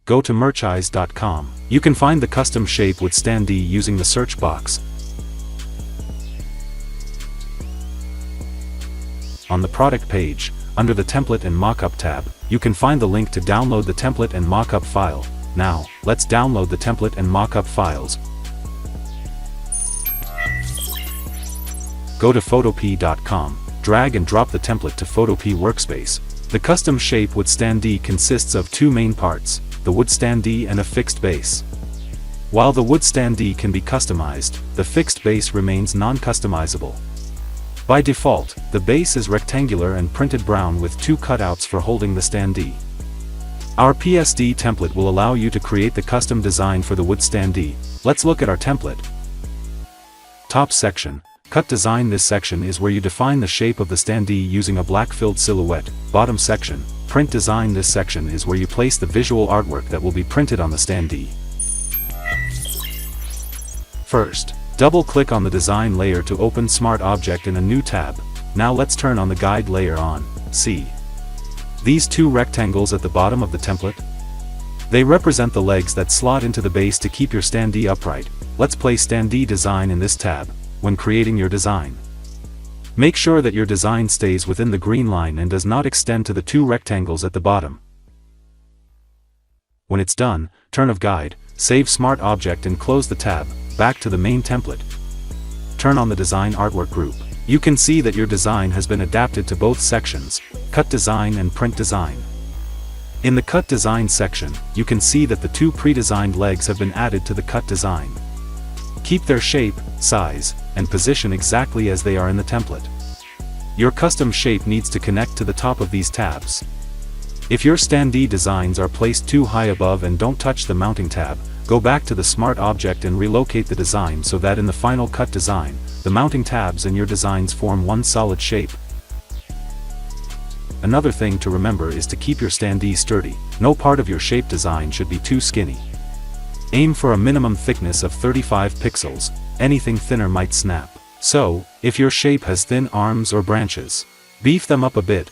go to mercheyes.com. You can find the Custom Shape Wood Standee using the search box. On the product page, under the Template and Mockup tab, you can find the link to download the template and mockup file. Now, let's download the template and mockup files. Go to photop.com, drag and drop the template to Photop workspace. The Custom Shape Wood Standee consists of two main parts, the wood standee and a fixed base. While the wood standee can be customized, the fixed base remains non-customizable. By default, the base is rectangular and printed brown with two cutouts for holding the standee. Our PSD template will allow you to create the custom design for the wood standee. Let's look at our template. Top section, Cut Design. This section is where you define the shape of the standee using a black-filled silhouette. Bottom section, Print Design. This section is where you place the visual artwork that will be printed on the standee. First, double-click on the design layer to open Smart Object in a new tab. Now let's turn on the guide layer on. See these two rectangles at the bottom of the template? They represent the legs that slot into the base to keep your standee upright. Let's place Standee Design in this tab. When creating your design, make sure that your design stays within the green line and does not extend to the two rectangles at the bottom. When it's done, turn off Guide, save Smart Object and close the tab. Back to the main template. Turn on the Design Artwork group. You can see that your design has been adapted to both sections, Cut Design and Print Design. In the Cut Design section, you can see that the two pre-designed legs have been added to the cut design. Keep their shape, size, and position exactly as they are in the template. Your custom shape needs to connect to the top of these tabs. If your standee designs are placed too high above and don't touch the mounting tab, go back to the Smart Object and relocate the design so that in the final cut design, the mounting tabs and your designs form one solid shape. Another thing to remember is to keep your standee sturdy. No part of your shape design should be too skinny. Aim for a minimum thickness of 35 pixels, anything thinner might snap. So, if your shape has thin arms or branches, beef them up a bit.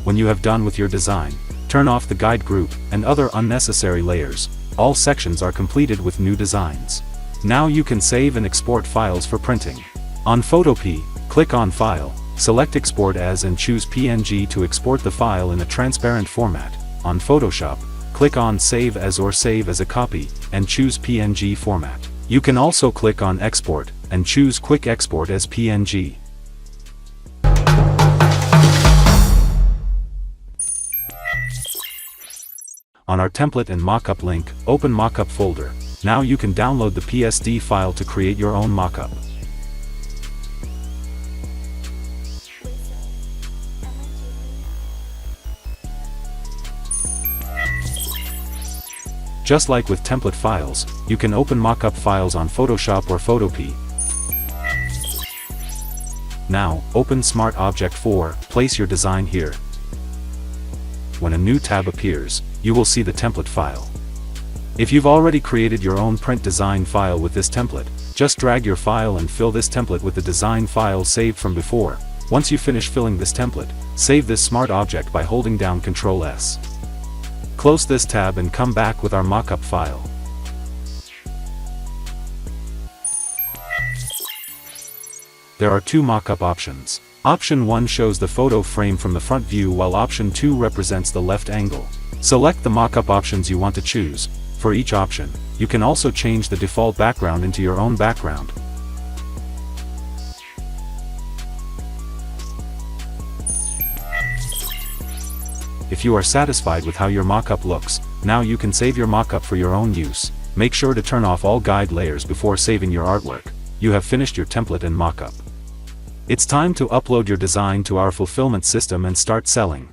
When you have done with your design, turn off the guide group and other unnecessary layers. All sections are completed with new designs. Now you can save and export files for printing. On Photop, click on File, select Export As and choose PNG to export the file in a transparent format. On Photoshop, click on Save As or Save as a Copy, and choose PNG format. You can also click on Export, and choose Quick Export as PNG. On our template and mockup link, open Mockup folder. Now you can download the PSD file to create your own mockup. Just like with template files, you can open mockup files on Photoshop or Photop. Now, open Smart Object 4, place your design here. When a new tab appears, you will see the template file. If you've already created your own print design file with this template, just drag your file and fill this template with the design file saved from before. Once you finish filling this template, save this Smart Object by holding down Ctrl S. Close this tab and come back with our mockup file. There are two mockup options. Option 1 shows the photo frame from the front view while option 2 represents the left angle. Select the mockup options you want to choose. For each option, you can also change the default background into your own background. If you are satisfied with how your mockup looks, now you can save your mockup for your own use. Make sure to turn off all guide layers before saving your artwork. You have finished your template and mockup. It's time to upload your design to our fulfillment system and start selling.